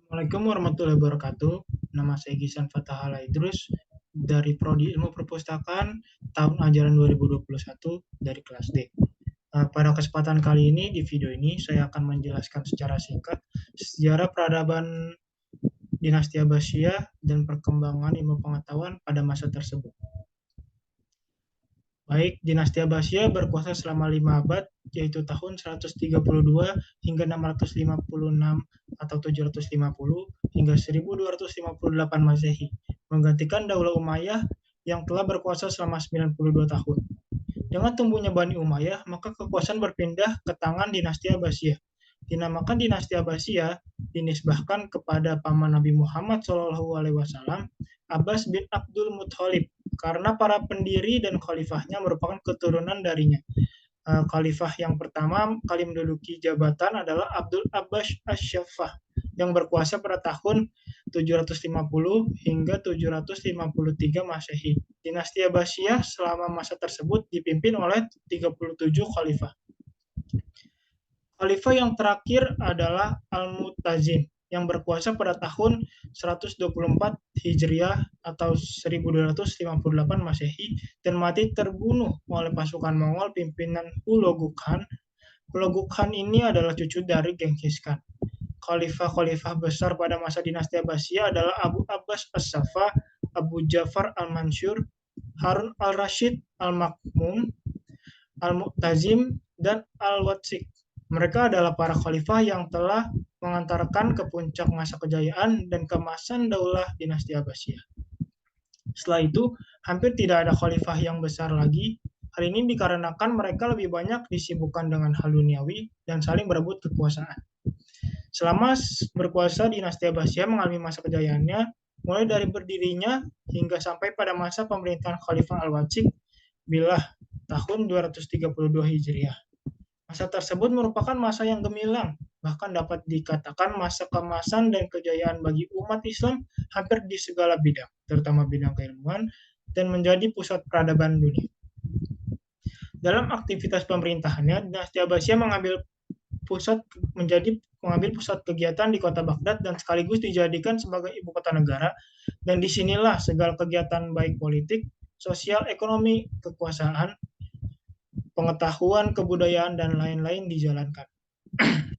Assalamualaikum warahmatullahi wabarakatuh. Nama saya Gisan Fatahala Idrus dari Prodi Ilmu Perpustakaan tahun ajaran 2021 dari kelas D. Pada kesempatan kali ini, di video ini, saya akan menjelaskan secara singkat sejarah peradaban dinasti Abbasiyah dan perkembangan ilmu pengetahuan pada masa tersebut. Baik, dinasti Abbasiyah berkuasa selama 5 abad, yaitu tahun 132 hingga 656 atau 750 hingga 1258 Masehi, menggantikan Daulah Umayyah yang telah berkuasa selama 92 tahun. Dengan tumbuhnya Bani Umayyah, maka kekuasaan berpindah ke tangan dinasti Abbasiyah. Dinamakan dinasti Abbasiyah dinisbahkan kepada paman Nabi Muhammad SAW, Abbas bin Abdul Muthalib, karena para pendiri dan khalifahnya merupakan keturunan darinya. Khalifah yang pertama kali menduduki jabatan adalah Abdul Abbas Asy-Syaffah yang berkuasa pada tahun 750 hingga 753 Masehi. Dinasti Abbasiyah selama masa tersebut dipimpin oleh 37 khalifah. Khalifah yang terakhir adalah Al-Mu'tazim yang berkuasa pada tahun 124 Hijriah atau 1258 Masehi dan mati terbunuh oleh pasukan Mongol pimpinan Hulagu Khan. Hulagu Khan ini adalah cucu dari Genghis Khan. Khalifah-khalifah besar pada masa dinasti Abbasiyah adalah Abu Abbas As-Saffah, Abu Ja'far Al-Mansur, Harun Al-Rashid Al-Makmum, Al-Mu'tazim, dan Al-Watsiq. Mereka adalah para khalifah yang telah mengantarkan ke puncak masa kejayaan dan keemasan daulah dinasti Abbasiyah. Setelah itu, hampir tidak ada khalifah yang besar lagi. Hal ini dikarenakan mereka lebih banyak disibukkan dengan hal duniawi dan saling berebut kekuasaan. Selama berkuasa, dinasti Abbasiyah mengalami masa kejayaannya, mulai dari berdirinya hingga sampai pada masa pemerintahan Khalifah Al-Watsiq bilah tahun 232 Hijriah. Masa tersebut merupakan masa yang gemilang, bahkan dapat dikatakan masa keemasan dan kejayaan bagi umat Islam hampir di segala bidang, terutama bidang keilmuan, dan menjadi pusat peradaban dunia. Dalam aktivitas pemerintahannya, dinasti Abbasiyah mengambil pusat kegiatan di kota Baghdad dan sekaligus dijadikan sebagai ibu kota negara, dan disinilah segala kegiatan baik politik, sosial, ekonomi, kekuasaan, pengetahuan, kebudayaan, dan lain-lain dijalankan.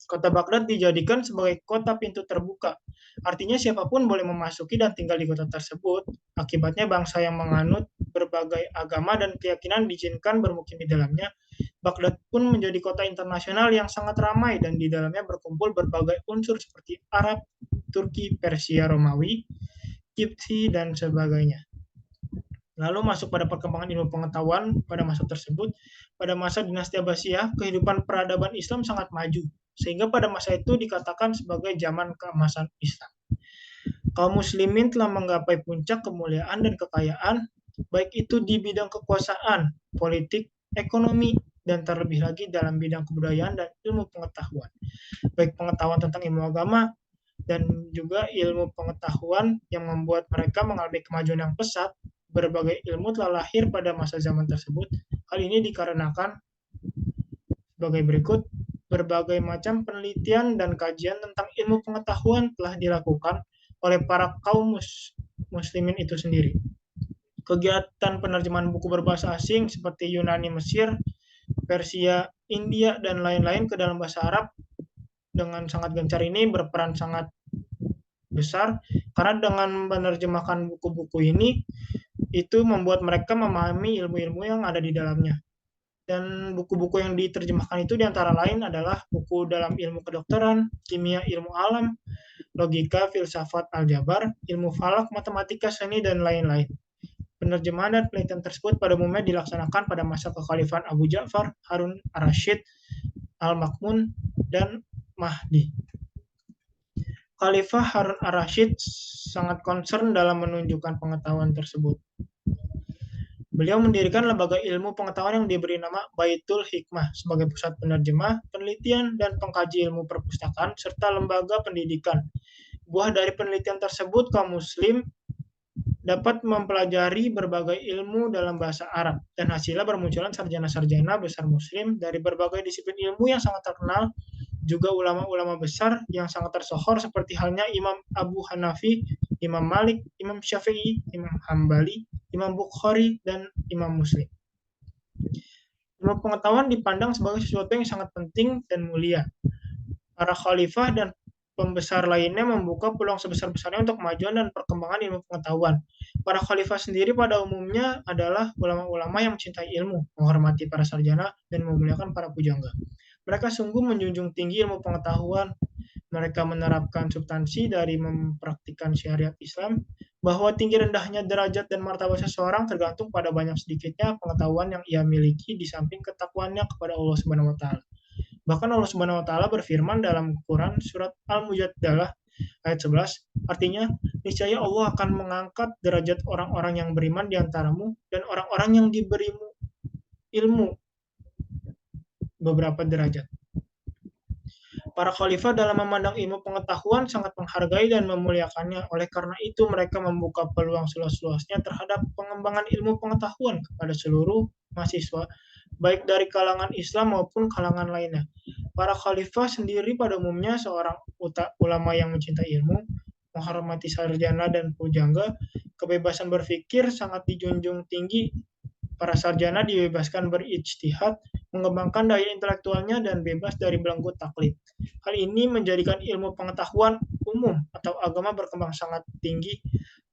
Kota Baghdad dijadikan sebagai kota pintu terbuka. Artinya siapapun boleh memasuki dan tinggal di kota tersebut. Akibatnya bangsa yang menganut berbagai agama dan keyakinan diizinkan bermukim di dalamnya. Baghdad pun menjadi kota internasional yang sangat ramai dan di dalamnya berkumpul berbagai unsur seperti Arab, Turki, Persia, Romawi, Kipti, dan sebagainya. Lalu masuk pada perkembangan ilmu pengetahuan pada masa tersebut. Pada masa dinasti Abbasiyah, kehidupan peradaban Islam sangat maju, sehingga pada masa itu dikatakan sebagai zaman keemasan Islam. Kaum muslimin telah menggapai puncak kemuliaan dan kekayaan, baik itu di bidang kekuasaan, politik, ekonomi, dan terlebih lagi dalam bidang kebudayaan dan ilmu pengetahuan. Baik pengetahuan tentang ilmu agama, dan juga ilmu pengetahuan yang membuat mereka mengalami kemajuan yang pesat. Berbagai ilmu telah lahir pada masa zaman tersebut. Hal ini dikarenakan sebagai berikut: berbagai macam penelitian dan kajian tentang ilmu pengetahuan telah dilakukan oleh para kaum muslimin itu sendiri. Kegiatan penerjemahan buku berbahasa asing seperti Yunani, Mesir, Persia, India, dan lain-lain ke dalam bahasa Arab dengan sangat gencar ini berperan sangat besar, karena dengan menerjemahkan buku-buku ini itu membuat mereka memahami ilmu-ilmu yang ada di dalamnya. Dan buku-buku yang diterjemahkan itu diantara lain adalah buku dalam ilmu kedokteran, kimia, ilmu alam, logika, filsafat, aljabar, ilmu falak, matematika, seni, dan lain-lain. Penerjemahan dan penelitian tersebut pada umumnya dilaksanakan pada masa kekhalifahan Abu Ja'far, Harun Ar-Rasyid, Al-Makmun, dan Mahdi. Khalifah Harun Ar-Rasyid sangat concern dalam menunjukkan pengetahuan tersebut. Beliau mendirikan lembaga ilmu pengetahuan yang diberi nama Baitul Hikmah sebagai pusat penerjemah, penelitian, dan pengkaji ilmu perpustakaan, serta lembaga pendidikan. Buah dari penelitian tersebut, kaum muslim dapat mempelajari berbagai ilmu dalam bahasa Arab, dan hasilnya bermunculan sarjana-sarjana besar muslim dari berbagai disiplin ilmu yang sangat terkenal juga ulama-ulama besar yang sangat tersohor seperti halnya Imam Abu Hanafi, Imam Malik, Imam Syafi'i, Imam Hambali, Imam Bukhari, dan Imam Muslim. Ilmu pengetahuan dipandang sebagai sesuatu yang sangat penting dan mulia. Para khalifah dan pembesar lainnya membuka peluang sebesar-besarnya untuk kemajuan dan perkembangan ilmu pengetahuan. Para khalifah sendiri pada umumnya adalah ulama-ulama yang mencintai ilmu, menghormati para sarjana, dan memuliakan para pujangga. Mereka sungguh menjunjung tinggi ilmu pengetahuan. Mereka menerapkan substansi dari mempraktikkan syariat Islam, bahwa tinggi rendahnya derajat dan martabat seseorang tergantung pada banyak sedikitnya pengetahuan yang ia miliki di samping ketakwaannya kepada Allah Subhanahu wa taala. Bahkan Allah Subhanahu wa taala berfirman dalam Quran surat Al-Mujadalah ayat 11, artinya niscaya Allah akan mengangkat derajat orang-orang yang beriman di antaramu dan orang-orang yang diberimu ilmu beberapa derajat. Para khalifah dalam memandang ilmu pengetahuan sangat menghargai dan memuliakannya. Oleh karena itu, mereka membuka peluang seluas-luasnya terhadap pengembangan ilmu pengetahuan kepada seluruh mahasiswa, baik dari kalangan Islam maupun kalangan lainnya. Para khalifah sendiri pada umumnya seorang ulama yang mencintai ilmu, menghormati sarjana dan pujangga, kebebasan berpikir sangat dijunjung tinggi. Para sarjana dibebaskan berijtihad, mengembangkan daya intelektualnya, dan bebas dari belenggu taklid. Hal ini menjadikan ilmu pengetahuan umum atau agama berkembang sangat tinggi.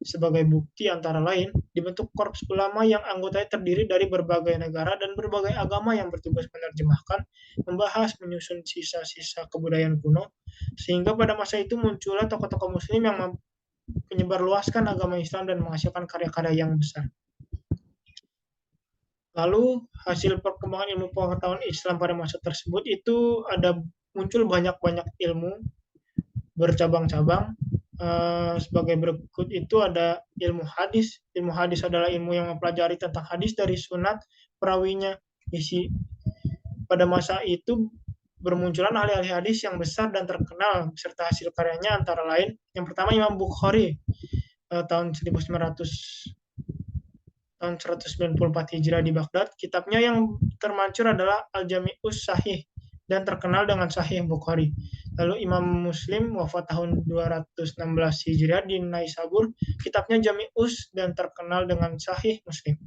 Sebagai bukti antara lain, dibentuk korps ulama yang anggotanya terdiri dari berbagai negara dan berbagai agama yang bertugas menerjemahkan, membahas, menyusun sisa-sisa kebudayaan kuno, sehingga pada masa itu muncullah tokoh-tokoh muslim yang menyebarluaskan agama Islam dan menghasilkan karya-karya yang besar. Lalu hasil perkembangan ilmu pengetahuan Islam pada masa tersebut itu ada muncul banyak-banyak ilmu bercabang-cabang. Sebagai berikut itu ada ilmu hadis. Ilmu hadis adalah ilmu yang mempelajari tentang hadis dari sunat perawinya. Pada masa itu bermunculan ahli-ahli hadis yang besar dan terkenal beserta hasil karyanya antara lain yang pertama Imam Bukhari tahun 194 Hijrah di Baghdad. Kitabnya yang termancur adalah Al-Jami'us Sahih dan terkenal dengan Sahih Bukhari. Lalu Imam Muslim wafat tahun 216 Hijriah di Naisabur. Kitabnya Jami'us dan terkenal dengan Sahih Muslim.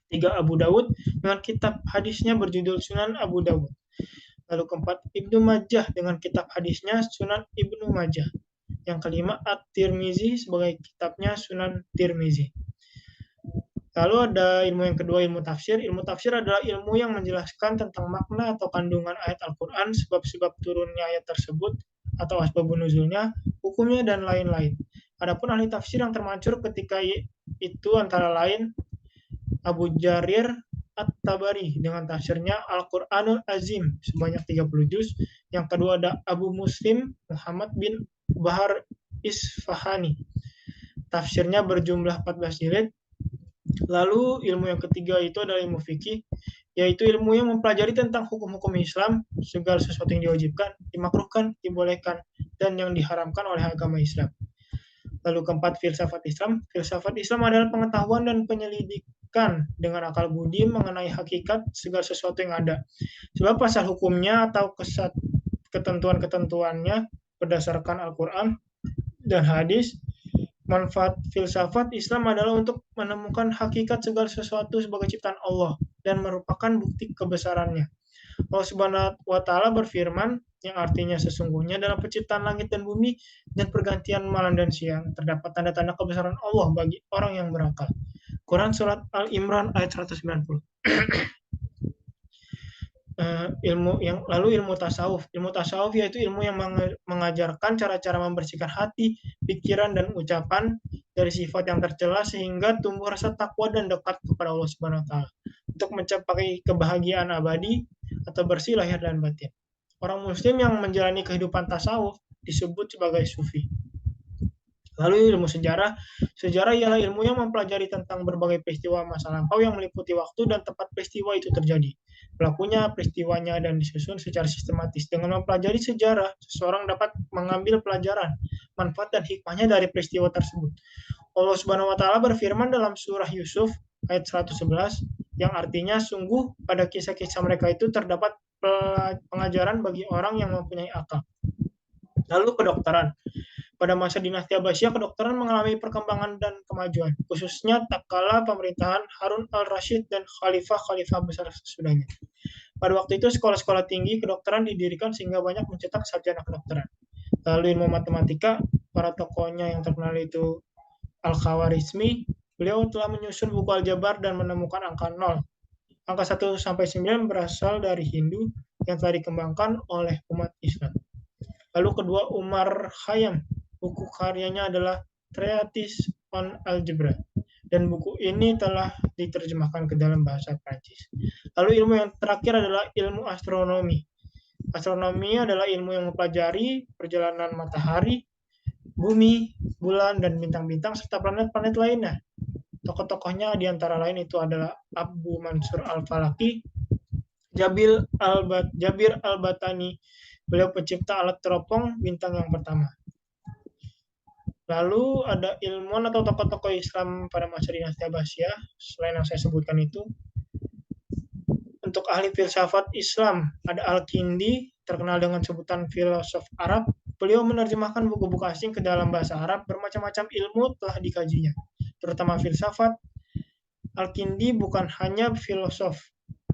3. Abu Dawud dengan kitab hadisnya berjudul Sunan Abu Dawud. Lalu keempat, Ibnu Majah dengan kitab hadisnya Sunan Ibnu Majah. Yang kelima, At-Tirmizi sebagai kitabnya Sunan Tirmizi. Lalu ada ilmu yang kedua, ilmu tafsir. Ilmu tafsir adalah ilmu yang menjelaskan tentang makna atau kandungan ayat Al-Quran, sebab-sebab turunnya ayat tersebut, atau asbabun nuzulnya, hukumnya, dan lain-lain. Adapun ahli tafsir yang termancur ketika itu antara lain Abu Jarir At-Tabari dengan tafsirnya Al-Quranul Azim sebanyak 30 juz. Yang kedua ada Abu Muslim Muhammad bin Bahar Isfahani. Tafsirnya berjumlah 14 jilid. Lalu ilmu yang ketiga itu adalah ilmu fikih, yaitu ilmu yang mempelajari tentang hukum-hukum Islam, segala sesuatu yang diwajibkan, dimakruhkan, dibolehkan, dan yang diharamkan oleh agama Islam. Lalu keempat, filsafat Islam. Filsafat Islam adalah pengetahuan dan penyelidikan dengan akal budi mengenai hakikat segala sesuatu yang ada. Sebab pasal hukumnya atau ketentuan-ketentuannya berdasarkan Al-Quran dan hadis. Manfaat filsafat Islam adalah untuk menemukan hakikat segala sesuatu sebagai ciptaan Allah dan merupakan bukti kebesarannya. Allah Subhanahu wa taala berfirman yang artinya sesungguhnya dalam penciptaan langit dan bumi dan pergantian malam dan siang terdapat tanda-tanda kebesaran Allah bagi orang yang berakal. Quran surat Al-Imran ayat 190. Ilmu tasawuf. Ilmu tasawuf yaitu ilmu yang mengajarkan cara-cara membersihkan hati, pikiran, dan ucapan dari sifat yang tercela sehingga tumbuh rasa takwa dan dekat kepada Allah Subhanahu wa taala untuk mencapai kebahagiaan abadi atau bersih lahir dan batin. Orang muslim yang menjalani kehidupan tasawuf disebut sebagai sufi. Lalu ilmu sejarah. Sejarah ialah ilmu yang mempelajari tentang berbagai peristiwa masa lampau yang meliputi waktu dan tempat peristiwa itu terjadi, pelakunya, peristiwanya, dan disusun secara sistematis. Dengan mempelajari sejarah, seseorang dapat mengambil pelajaran, manfaat, dan hikmahnya dari peristiwa tersebut. Allah Subhanahu wa taala berfirman dalam surah Yusuf ayat 111 yang artinya sungguh pada kisah-kisah mereka itu terdapat pengajaran bagi orang yang mempunyai akal. Lalu kedokteran. Pada masa dinasti Abbasiyah, kedokteran mengalami perkembangan dan kemajuan, khususnya tak kala pemerintahan Harun al-Rashid dan khalifah-khalifah besar sesudahnya. Pada waktu itu, sekolah-sekolah tinggi kedokteran didirikan sehingga banyak mencetak sarjana kedokteran. Lalu ilmu matematika, para tokohnya yang terkenal itu Al-Khawarizmi, beliau telah menyusun buku aljabar dan menemukan angka 0. Angka 1 sampai 9 berasal dari Hindu yang telah dikembangkan oleh umat Islam. Lalu kedua, Umar Khayyam. Buku karyanya adalah Treatise on Algebra. Dan buku ini telah diterjemahkan ke dalam bahasa Prancis. Lalu ilmu yang terakhir adalah ilmu astronomi. Astronomi adalah ilmu yang mempelajari perjalanan matahari, bumi, bulan, dan bintang-bintang, serta planet-planet lainnya. Tokoh-tokohnya di antara lain itu adalah Abu Mansur al-Falaki, Jabir al-Batani. Beliau pencipta alat teropong bintang yang pertama. Lalu ada ilmuwan atau tokoh-tokoh Islam pada masa dinasti Abbasiyah, selain yang saya sebutkan itu. Untuk ahli filsafat Islam, ada Al-Kindi, terkenal dengan sebutan filosof Arab. Beliau menerjemahkan buku-buku asing ke dalam bahasa Arab, bermacam-macam ilmu telah dikajinya, terutama filsafat. Al-Kindi bukan hanya filosof,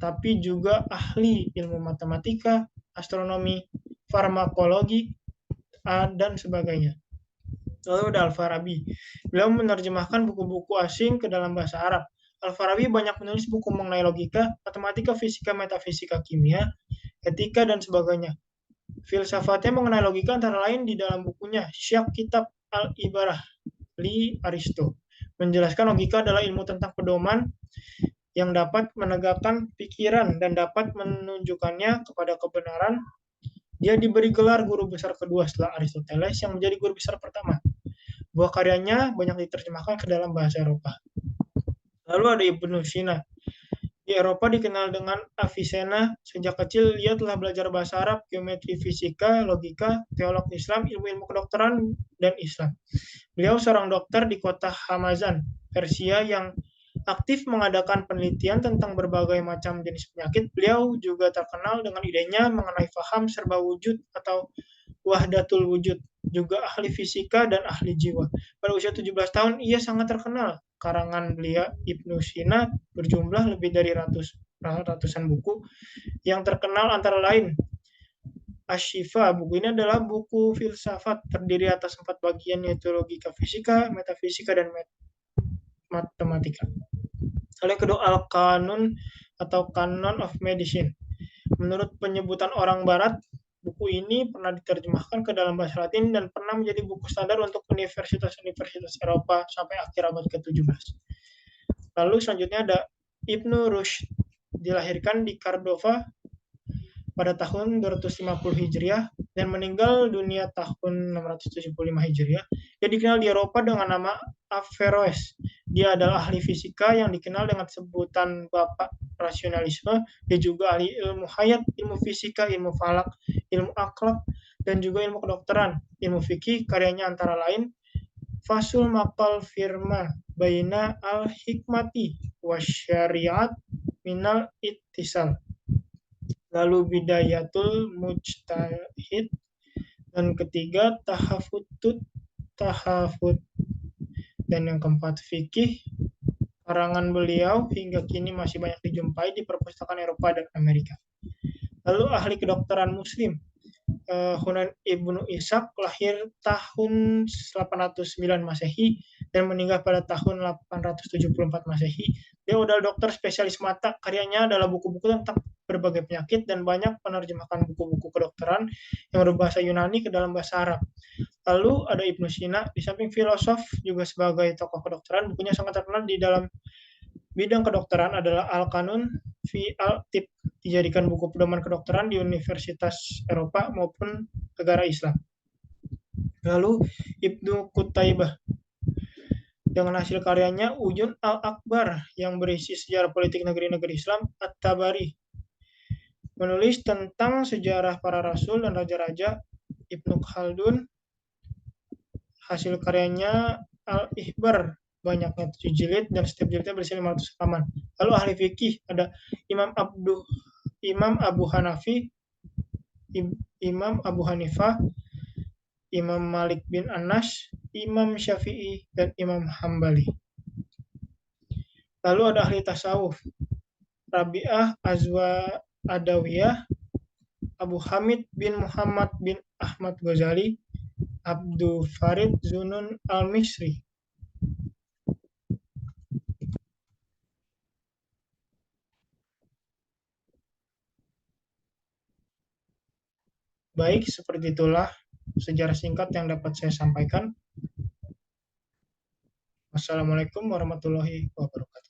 tapi juga ahli ilmu matematika, astronomi, farmakologi, dan sebagainya. Lalu ada Al-Farabi. Beliau menerjemahkan buku-buku asing ke dalam bahasa Arab. Al-Farabi banyak menulis buku mengenai logika, matematika, fisika, metafisika, kimia, etika, dan sebagainya. Filsafatnya mengenai logika antara lain di dalam bukunya Syakh Kitab Al-Ibarah li Aristo. Menjelaskan logika adalah ilmu tentang pedoman yang dapat menegakkan pikiran dan dapat menunjukkannya kepada kebenaran. Dia diberi gelar guru besar kedua setelah Aristoteles yang menjadi guru besar pertama. Buah karyanya banyak diterjemahkan ke dalam bahasa Eropa. Lalu ada Ibnu Sina. Di Eropa dikenal dengan Avicenna. Sejak kecil ia telah belajar bahasa Arab, geometri, fisika, logika, teolog Islam, ilmu-ilmu kedokteran, dan Islam. Beliau seorang dokter di kota Hamazan, Persia yang aktif mengadakan penelitian tentang berbagai macam jenis penyakit. Beliau juga terkenal dengan idenya mengenai faham serba wujud atau wahdatul wujud, juga ahli fisika dan ahli jiwa. Pada usia 17 tahun, ia sangat terkenal. Karangan beliau Ibnu Sina berjumlah lebih dari ratusan buku yang terkenal antara lain Ashifa. Buku ini adalah buku filsafat terdiri atas 4 bagian, yaitu logika, fisika, metafisika, dan matematika. Lalu yang kedua, Al-Qanun atau Canon of Medicine. Menurut penyebutan orang Barat, buku ini pernah diterjemahkan ke dalam bahasa Latin dan pernah menjadi buku standar untuk universitas-universitas Eropa sampai akhir abad ke-17. Lalu selanjutnya ada Ibnu Rushd. Dilahirkan di Cordova pada tahun 250 Hijriah dan meninggal dunia tahun 675 Hijriah. Dia dikenal di Eropa dengan nama Averroes. Dia adalah ahli fisika yang dikenal dengan sebutan Bapak Rasionalisme. Dia juga ahli ilmu hayat, ilmu fisika, ilmu falak, ilmu akhlak, dan juga ilmu kedokteran. Ilmu fikih, karyanya antara lain Fasul Maqal Firma Baina al-Hikmati Wasyariat Minal Ittisal. Lalu Bidayatul Mujtahid, dan ketiga Tahafut, dan yang keempat fikih. Karangan beliau hingga kini masih banyak dijumpai di perpustakaan Eropa dan Amerika. Lalu ahli kedokteran Muslim, Hunain Ibnu Ishaq, lahir tahun 809 Masehi dan meninggal pada tahun 874 Masehi. Dia adalah dokter spesialis mata. Karyanya adalah buku-buku tentang berbagai penyakit dan banyak menerjemahkan buku-buku kedokteran yang berbahasa Yunani ke dalam bahasa Arab. Lalu ada Ibnu Sina, di samping filosof juga sebagai tokoh kedokteran. Bukunya sangat terkenal di dalam bidang kedokteran adalah Al-Qanun fi al-Tib, dijadikan buku pedoman kedokteran di universitas Eropa maupun negara Islam. Lalu Ibnu Qutaibah, dengan hasil karyanya Ujun al-Akbar yang berisi sejarah politik negeri-negeri Islam. At-Tabari menulis tentang sejarah para rasul dan raja-raja. Ibnu Khaldun, hasil karyanya Al-Ihbar, banyaknya 7 jilid dan setiap jilidnya berisi 500 halaman. Lalu ahli fikih ada Imam Imam Abu Hanafi, Imam Abu Hanifah, Imam Malik bin Anas, Imam Syafi'i, dan Imam Hambali. Lalu ada ahli tasawuf, Rabi'ah Azwa Adawiyah, Abu Hamid bin Muhammad bin Ahmad Ghazali, Abdul Farid Zunun al-Misri. Baik, seperti itulah sejarah singkat yang dapat saya sampaikan. Wassalamualaikum warahmatullahi wabarakatuh.